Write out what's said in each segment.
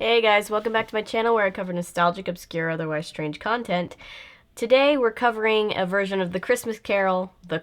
Hey guys, welcome back to my channel where I cover nostalgic, obscure, otherwise strange content. Today we're covering a version of A Christmas Carol. It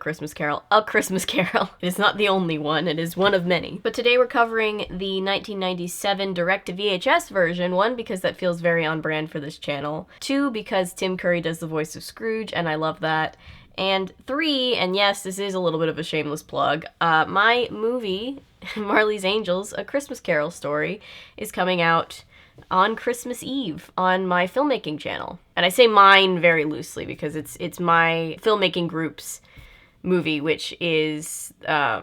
is not the only one, it is one of many. But today we're covering the 1997 direct-to-VHS version. One, because that feels very on brand for this channel. Two, because Tim Curry does the voice of Scrooge, and I love that. And three, and yes, this is a little bit of a shameless plug, my movie, Marley's Angels, A Christmas Carol Story, is coming out on Christmas Eve on my filmmaking channel. And I say mine very loosely because it's my filmmaking group's movie, which is a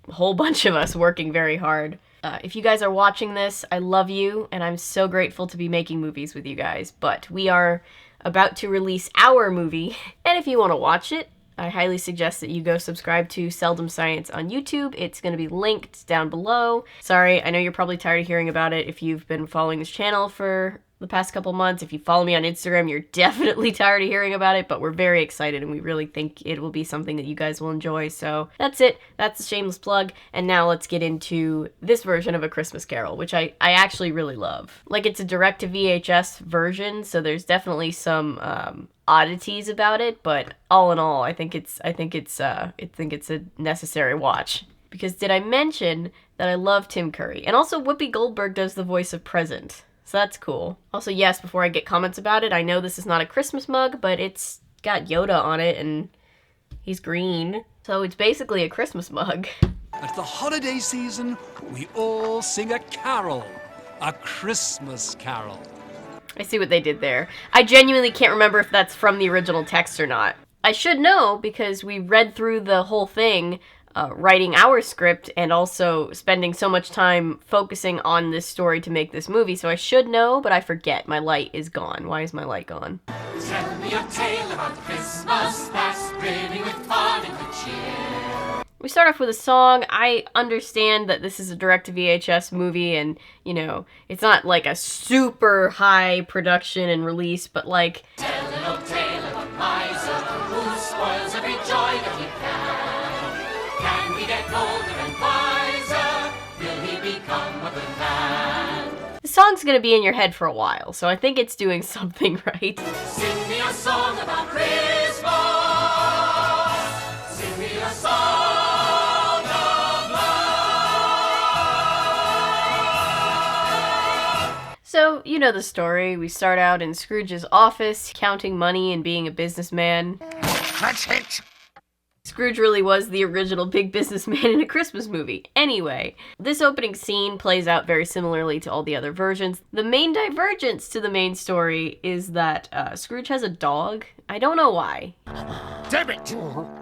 whole bunch of us working very hard. If you guys are watching this, I love you, and I'm so grateful to be making movies with you guys. But we are about to release our movie, and if you want to watch it, I highly suggest that you go subscribe to Seldom Science on YouTube. It's going to be linked down below. Sorry, I know you're probably tired of hearing about it if you've been following this channel for the past couple months. If you follow me on Instagram, you're definitely tired of hearing about it, but we're very excited and we really think it will be something that you guys will enjoy. So that's it. That's a shameless plug. And now let's get into this version of A Christmas Carol, which I actually really love. Like, it's a direct to VHS version, so there's definitely some oddities about it, but all in all, I think it's a necessary watch. Because did I mention that I love Tim Curry? And also Whoopi Goldberg does the voice of Present. So that's cool. Also, yes, before I get comments about it, I know this is not a Christmas mug, but it's got Yoda on it and he's green. So it's basically a Christmas mug. At the holiday season, we all sing a carol. A Christmas carol. I see what they did there. I genuinely can't remember if that's from the original text or not. I should know because we read through the whole thing, writing our script and also spending so much time focusing on this story to make this movie, so I should know, but I forget. My light is gone. Why is my light gone? Tell me a tale about Christmas past, brimming with fun and good cheer. We start off with a song. I understand that this is a direct-to-VHS movie and, you know, it's not like a super high production and release, but like... Tell an old tale of a miser who spoils every joy that he can. Can we get older and wiser? Will he become a good man? The song's gonna be in your head for a while, so I think it's doing something right. Sing me a song about Christmas. Sing me a song. So, you know the story. We start out in Scrooge's office, counting money and being a businessman. That's it! Scrooge really was the original big businessman in a Christmas movie. Anyway, this opening scene plays out very similarly to all the other versions. The main divergence to the main story is that Scrooge has a dog. I don't know why. Debit!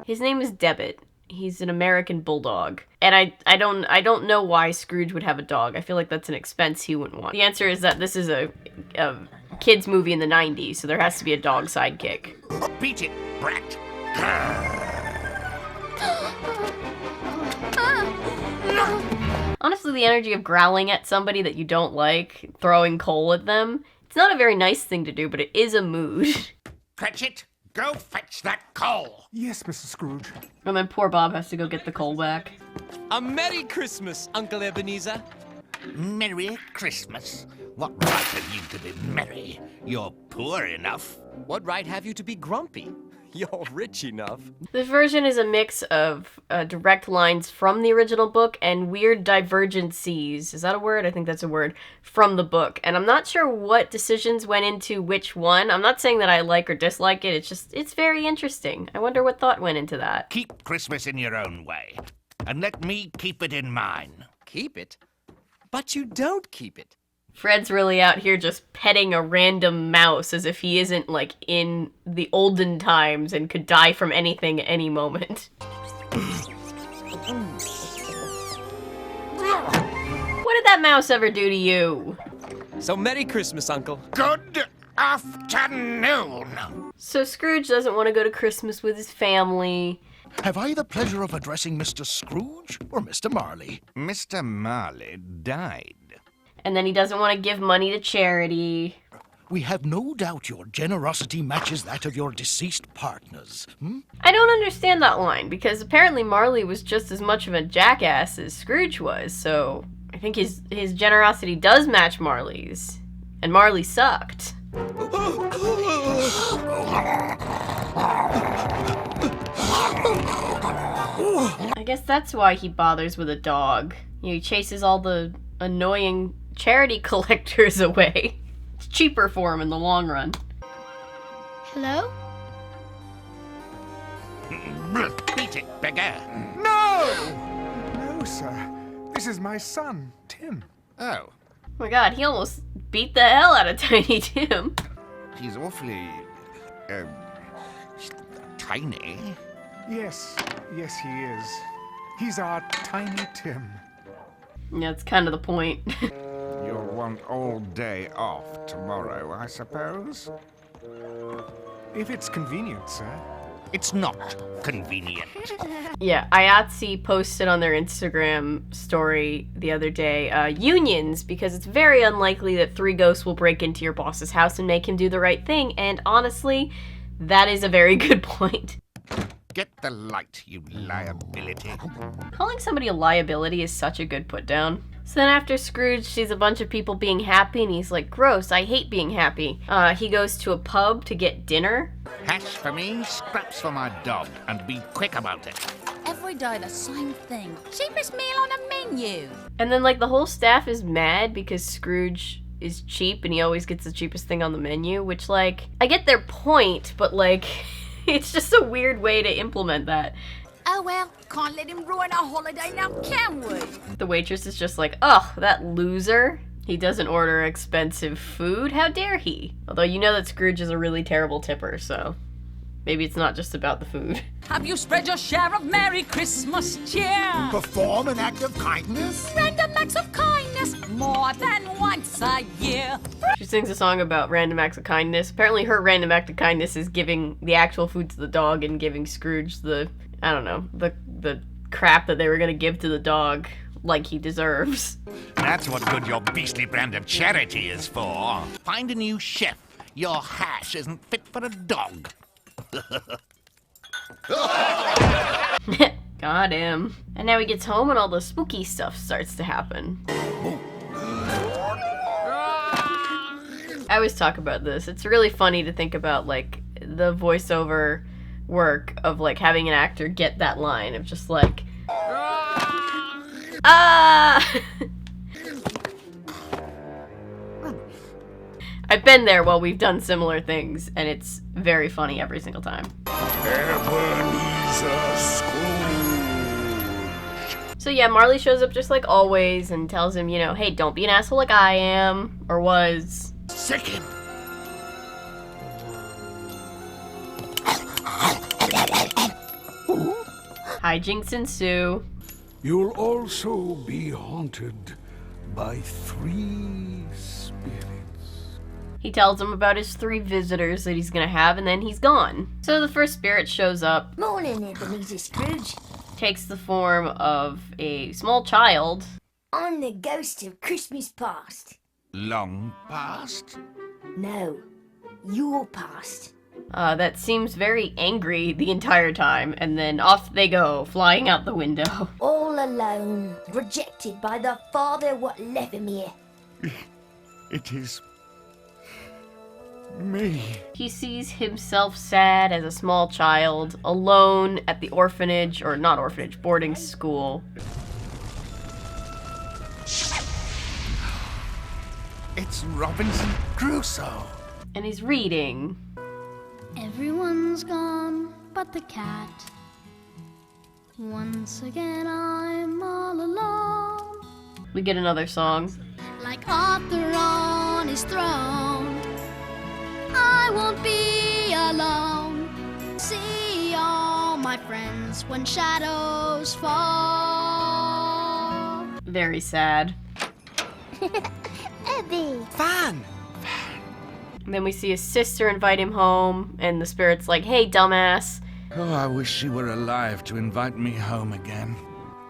His name is Debit. He's an American bulldog. And I don't know why Scrooge would have a dog. I feel like that's an expense he wouldn't want. The answer is that this is a kids movie in the 90s, so there has to be a dog sidekick. Beat it, brat! Honestly, the energy of growling at somebody that you don't like, throwing coal at them, it's not a very nice thing to do, but it is a mood. Cratchit, go fetch that coal! Yes, Mr. Scrooge. And then poor Bob has to go get the coal back. A Merry Christmas, Uncle Ebenezer. Merry Christmas? What right have you to be merry? You're poor enough. What right have you to be grumpy? You're rich enough. This version is a mix of direct lines from the original book and weird divergencies. Is that a word? I think that's a word. From the book. And I'm not sure what decisions went into which one. I'm not saying that I like or dislike it. It's very interesting. I wonder what thought went into that. Keep Christmas in your own way, and let me keep it in mine. Keep it? But you don't keep it. Fred's really out here just petting a random mouse as if he isn't, like, in the olden times and could die from anything at any moment. What did that mouse ever do to you? So Merry Christmas, Uncle. Good afternoon! So Scrooge doesn't want to go to Christmas with his family. Have I the pleasure of addressing Mr. Scrooge or Mr. Marley? Mr. Marley died. And then he doesn't want to give money to charity. We have no doubt your generosity matches that of your deceased partners. I don't understand that line, because apparently Marley was just as much of a jackass as Scrooge was, so I think his generosity does match Marley's. And Marley sucked. I guess that's why he bothers with a dog. He chases all the annoying charity collectors away. It's cheaper for him in the long run. Hello? Beat it, beggar. No! No, sir. This is my son, Tim. Oh, Oh my god, he almost beat the hell out of Tiny Tim. he's awfully, tiny. Yes, yes, he is. He's our tiny Tim. Yeah, that's kind of the point. You'll want all day off tomorrow, I suppose? If it's convenient, sir. It's not convenient. Yeah, IATSE posted on their Instagram story the other day, unions, because it's very unlikely that 3 ghosts will break into your boss's house and make him do the right thing, and honestly, that is a very good point. Get the light, you liability. Calling somebody a liability is such a good put down. So then after Scrooge sees a bunch of people being happy and he's like, gross, I hate being happy. He goes to a pub to get dinner. Hash for me, scraps for my dog, and be quick about it. Every day the same thing. Cheapest meal on the menu. And then like the whole staff is mad because Scrooge is cheap and he always gets the cheapest thing on the menu, which like, I get their point, but like, it's just a weird way to implement that. Oh well, can't let him ruin our holiday now, can we? The waitress is just like, ugh, that loser. He doesn't order expensive food. How dare he? Although you know that Scrooge is a really terrible tipper, so maybe it's not just about the food. Have you spread your share of Merry Christmas cheer? Perform an act of kindness? Random acts of kindness more than once a year. She sings a song about random acts of kindness. Apparently her random act of kindness is giving the actual food to the dog and giving Scrooge the, I don't know, the crap that they were gonna give to the dog like he deserves. That's what good your beastly brand of charity is for. Find a new chef. Your hash isn't fit for a dog. Got him. And now he gets home and all the spooky stuff starts to happen. I always talk about this. It's really funny to think about like the voiceover work of like having an actor get that line of just like I've been there while we've done similar things, and it's very funny every single time. Ebenezer Scrooge. So yeah, Marley shows up just like always and tells him, you know, hey, don't be an asshole like I am, or was. Sick him. Hijinks ensue. You'll also be haunted by 3 spirits. He tells him about his 3 visitors that he's gonna have, and then he's gone. So the first spirit shows up. Morning, Ebenezer Scrooge. Takes the form of a small child. I'm the ghost of Christmas past. Long past? No, your past. That seems very angry the entire time, and then off they go, flying out the window. All alone, rejected by the father what left him here. It is me. He sees himself sad as a small child, alone at the orphanage, or not orphanage, boarding school. It's Robinson Crusoe. And he's reading. Everyone's gone but the cat. Once again I'm all alone. We get another song. Like Arthur on his throne, I won't be alone. See all my friends when shadows fall. Very sad. Abby. Fan! And then we see his sister invite him home, and the spirit's like, hey, dumbass. Oh, I wish she were alive to invite me home again.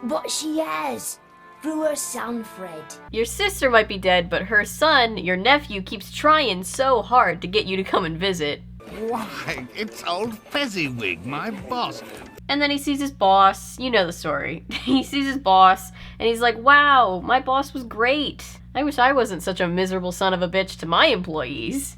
But she has, through her son Fred. Your sister might be dead, but her son, your nephew, keeps trying so hard to get you to come and visit. Why, it's old Fezziwig, my boss. And then he sees his boss. You know the story. He sees his boss, and he's like, wow, my boss was great. I wish I wasn't such a miserable son of a bitch to my employees.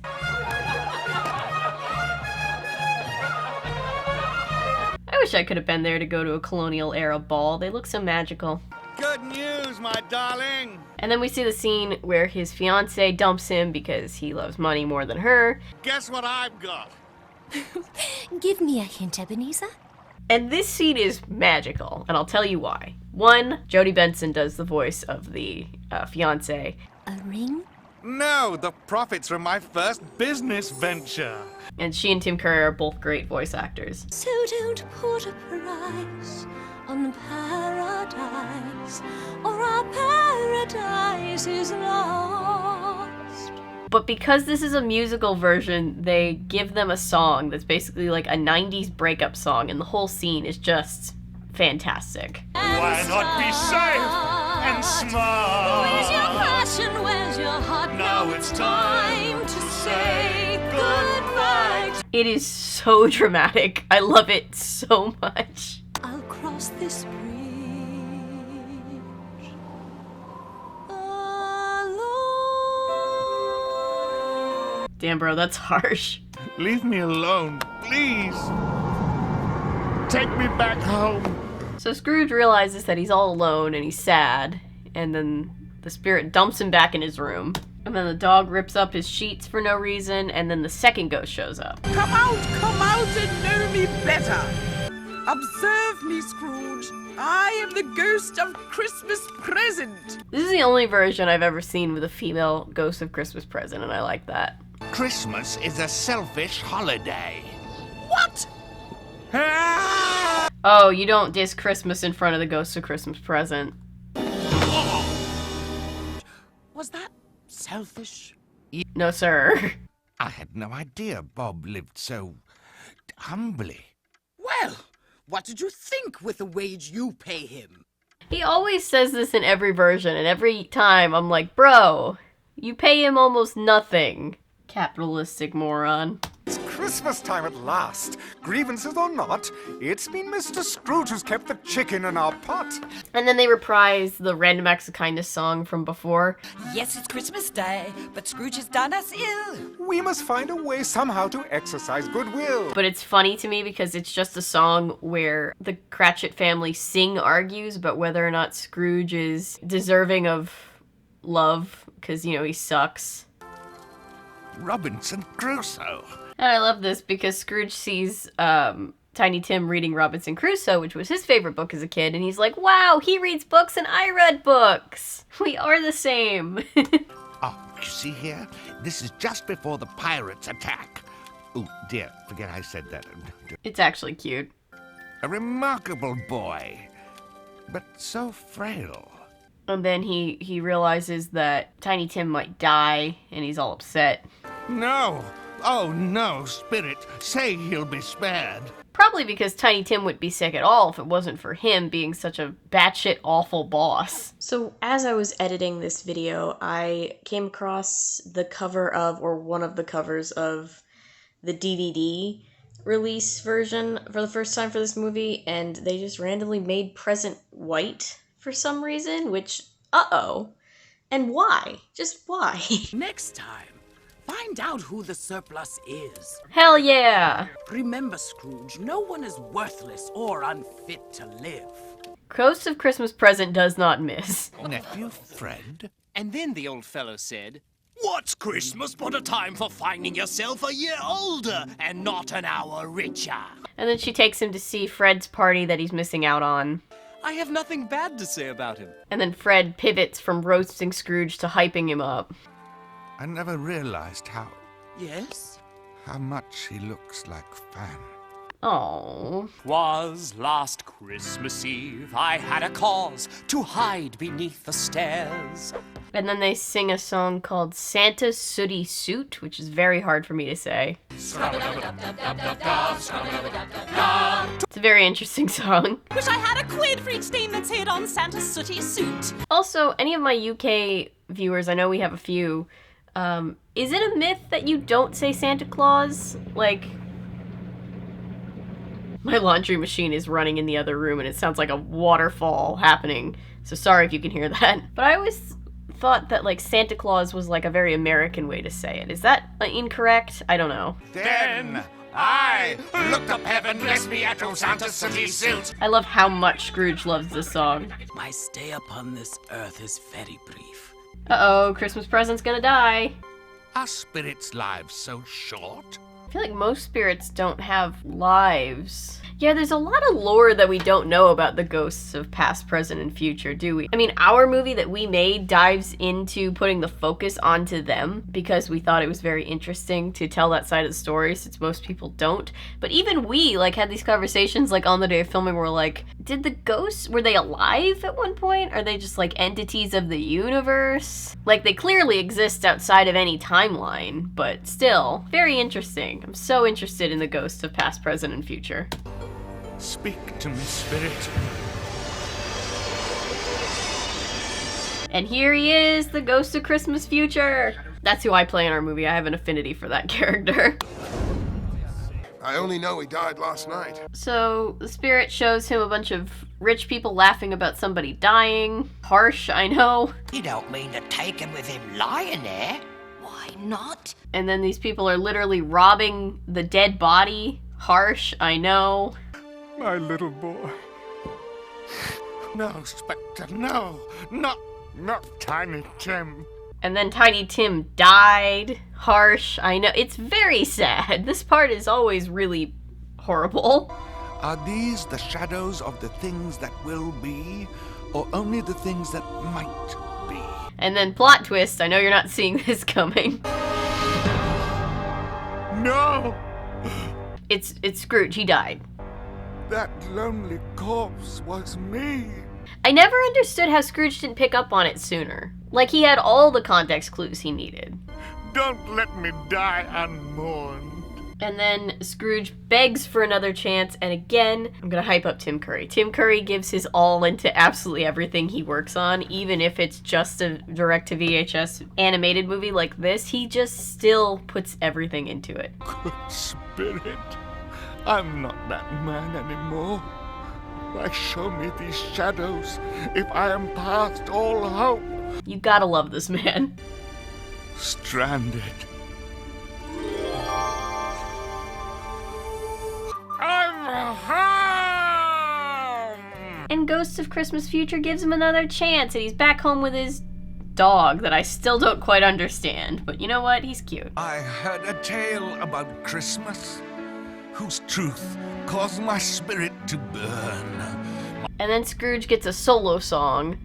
I wish I could have been there to go to a colonial-era ball. They look so magical. Good news, my darling. And then we see the scene where his fiancée dumps him because he loves money more than her. Guess what I've got? Give me a hint, Ebenezer. And this scene is magical, and I'll tell you why. One, Jodi Benson does the voice of the fiancé. A ring? No, the profits from my first business venture. And she and Tim Curry are both great voice actors. So don't put a price on paradise, or our paradise is lost. But because this is a musical version, they give them a song that's basically like a 90s breakup song, and the whole scene is just fantastic. Why not be safe and smart? Where's your passion? Where's your heart? Now it's time to say goodbye. It is so dramatic. I love it so much. I'll cross this bridge alone. Damn, bro, that's harsh. Leave me alone, please. Take me back home. So Scrooge realizes that he's all alone and he's sad, and then the spirit dumps him back in his room. And then the dog rips up his sheets for no reason, and then the second ghost shows up. Come out and know me better. Observe me, Scrooge. I am the ghost of Christmas Present. This is the only version I've ever seen with a female ghost of Christmas Present, and I like that. Christmas is a selfish holiday. What? Oh, you don't diss Christmas in front of the ghost of Christmas Present. Was that selfish? No, sir. I had no idea Bob lived so humbly. Well, what did you think with the wage you pay him? He always says this in every version, and every time I'm like, bro, you pay him almost nothing. Capitalistic moron. It's Christmas time at last. Grievances or not, it's been Mr. Scrooge who's kept the chicken in our pot. And then they reprise the Random Acts of Kindness song from before. Yes, it's Christmas Day, but Scrooge has done us ill. We must find a way somehow to exercise goodwill. But it's funny to me because it's just a song where the Cratchit family argues about whether or not Scrooge is deserving of love, because, you know, he sucks. Robinson Crusoe. And I love this because Scrooge sees Tiny Tim reading Robinson Crusoe, which was his favorite book as a kid, and he's like, wow, he reads books and I read books. We are the same. Oh, you see here? This is just before the pirates attack. Oh, dear, forget I said that. It's actually cute. A remarkable boy, but so frail. And then he realizes that Tiny Tim might die, and he's all upset. No! Oh, no, Spirit, say he'll be spared. Probably because Tiny Tim wouldn't be sick at all if it wasn't for him being such a batshit awful boss. So as I was editing this video, I came across the cover of, or one of the covers of, the DVD release version for the first time for this movie, and they just randomly made Present white for some reason, which, uh-oh. And why? Just why? Next time, find out who the surplus is. Hell yeah! Remember, Scrooge, no one is worthless or unfit to live. Ghost of Christmas Present does not miss. Nephew Fred? And then the old fellow said, "What's Christmas but a time for finding yourself a year older and not an hour richer?" And then she takes him to see Fred's party that he's missing out on. I have nothing bad to say about him. And then Fred pivots from roasting Scrooge to hyping him up. I never realized how Yes? much he looks like Fan. Oh. 'Twas last Christmas Eve, I had a cause to hide beneath the stairs. And then they sing a song called Santa's Sooty Suit, which is very hard for me to say. It's a very interesting song. Wish I had a quid for each name that's hid on Santa's sooty suit. Also, any of my UK viewers, I know we have a few, is it a myth that you don't say Santa Claus? Like, My laundry machine is running in the other room and it sounds like a waterfall happening. So sorry if you can hear that. But I always thought that like Santa Claus was like a very American way to say it. Is that incorrect? I don't know. Then I looked up heaven, blessed me at Santa's sooty suit. I love how much Scrooge loves this song. My stay upon this earth is very brief. Uh-oh, Christmas present's gonna die. Are spirits' lives so short? I feel like most spirits don't have lives. Yeah, there's a lot of lore that we don't know about the ghosts of past, present, and future, do we? I mean, our movie that we made dives into putting the focus onto them because we thought it was very interesting to tell that side of the story since most people don't. But even we, like, had these conversations, like, on the day of filming, where we're like, did the ghosts, were they alive at one point? Are they just, like, entities of the universe? Like, they clearly exist outside of any timeline, but still, very interesting. I'm so interested in the ghosts of past, present, and future. Speak to me, spirit. And here he is, the ghost of Christmas future. That's who I play in our movie. I have an affinity for that character. I only know he died last night. So the spirit shows him a bunch of rich people laughing about somebody dying. Harsh, I know. You don't mean to take him with him lying there? Why not? And then these people are literally robbing the dead body. Harsh, I know. My little boy. No, Spectre, no. Not Tiny Tim. And then Tiny Tim died. Harsh, I know. It's very sad. This part is always really horrible. Are these the shadows of the things that will be, or only the things that might be? And then plot twist, I know you're not seeing this coming. No! It's Scrooge, he died. That lonely corpse was me. I never understood how Scrooge didn't pick up on it sooner. Like, he had all the context clues he needed. Don't let me die unmourned. And then Scrooge begs for another chance, and again, I'm gonna hype up Tim Curry. Tim Curry gives his all into absolutely everything he works on, even if it's just a direct-to-VHS animated movie like this, he just still puts everything into it. Good spirit, I'm not that man anymore. Why show me these shadows if I am past all hope? You gotta love this man. Stranded. I'm home! And Ghosts of Christmas Future gives him another chance, and he's back home with his dog that I still don't quite understand. But you know what? He's cute. I heard a tale about Christmas, whose truth caused my spirit to burn. And then Scrooge gets a solo song.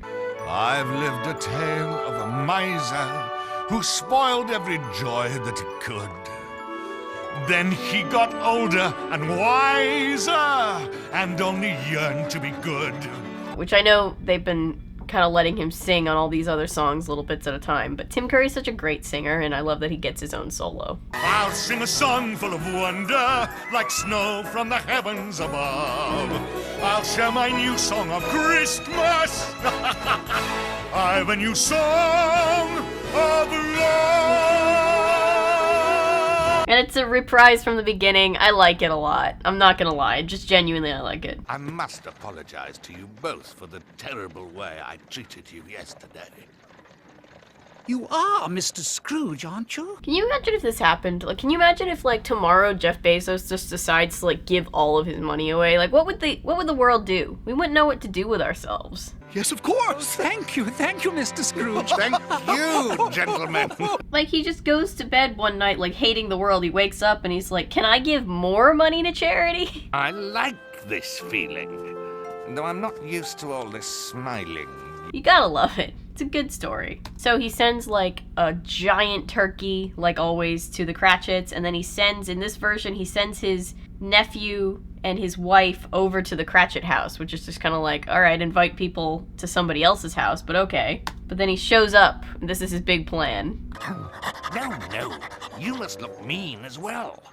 I've lived a tale of a miser who spoiled every joy that he could. Then he got older and wiser and only yearned to be good. Which I know they've been kind of letting him sing on all these other songs little bits at a time, but Tim Curry's such a great singer, and I love that he gets his own solo. I'll sing a song full of wonder, like snow from the heavens above. I'll share my new song of Christmas. I've a new song of love. And it's a reprise from the beginning. I like it a lot. I'm not gonna lie, just genuinely I like it. I must apologize to you both for the terrible way I treated you yesterday. You are Mr. Scrooge, aren't you? Can you imagine if this happened? Like, can you imagine if, like, tomorrow Jeff Bezos just decides to, like, give all of his money away? Like, what would the world do? We wouldn't know what to do with ourselves. Yes, of course. Thank you, Mr. Scrooge. Thank you, gentlemen. Like, he just goes to bed one night, like, hating the world. He wakes up and he's like, can I give more money to charity? I like this feeling, though I'm not used to all this smiling. You gotta love it. It's a good story. So he sends, like, a giant turkey, like always, to the Cratchits, and then he sends, in this version, he sends his nephew and his wife over to the Cratchit house, which is just kind of like, all right, invite people to somebody else's house, but okay. But then he shows up, and this is his big plan. No, you must look mean as well.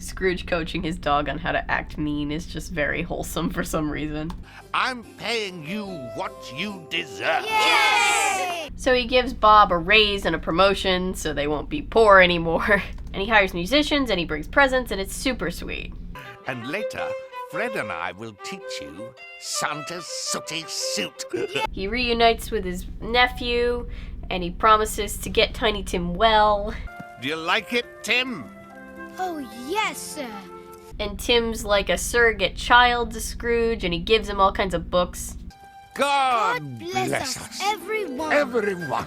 Scrooge coaching his dog on how to act mean is just very wholesome for some reason. I'm paying you what you deserve. Yay! So he gives Bob a raise and a promotion so they won't be poor anymore. And he hires musicians and he brings presents and it's super sweet. And later, Fred and I will teach you Santa's sooty suit. He reunites with his nephew and he promises to get Tiny Tim well. Do you like it, Tim? Oh, yes, sir. And Tim's like a surrogate child to Scrooge and he gives him all kinds of books. God Bless us, everyone. Everyone.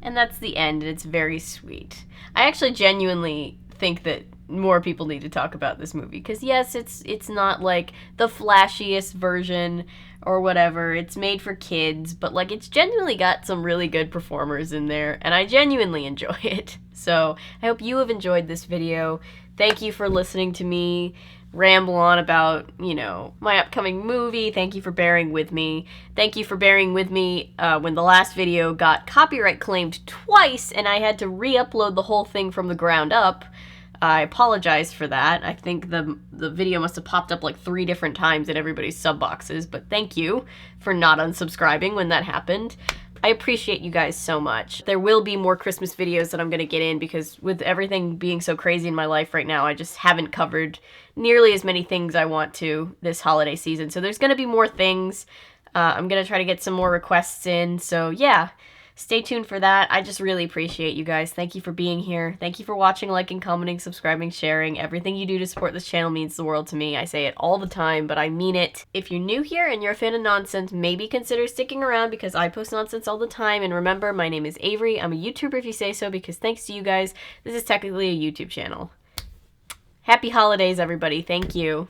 And that's the end, and it's very sweet. I actually genuinely think that more people need to talk about this movie, because yes, it's not like the flashiest version or whatever. It's made for kids, but like it's genuinely got some really good performers in there, and I genuinely enjoy it. So I hope you have enjoyed this video. Thank you for listening to me ramble on about, you know, my upcoming movie. Thank you for bearing with me. Thank you for bearing with me when the last video got copyright claimed twice and I had to re-upload the whole thing from the ground up. I apologize for that. I think the video must have popped up like 3 different times in everybody's sub boxes, but thank you for not unsubscribing when that happened. I appreciate you guys so much. There will be more Christmas videos that I'm going to get in because with everything being so crazy in my life right now, I just haven't covered nearly as many things I want to this holiday season. So there's going to be more things. I'm going to try to get some more requests in. So yeah, stay tuned for that. I just really appreciate you guys. Thank you for being here. Thank you for watching, liking, commenting, subscribing, sharing. Everything you do to support this channel means the world to me. I say it all the time, but I mean it. If you're new here and you're a fan of nonsense, maybe consider sticking around because I post nonsense all the time. And remember, my name is Avery. I'm a YouTuber if you say so, because thanks to you guys, this is technically a YouTube channel. Happy holidays, everybody. Thank you.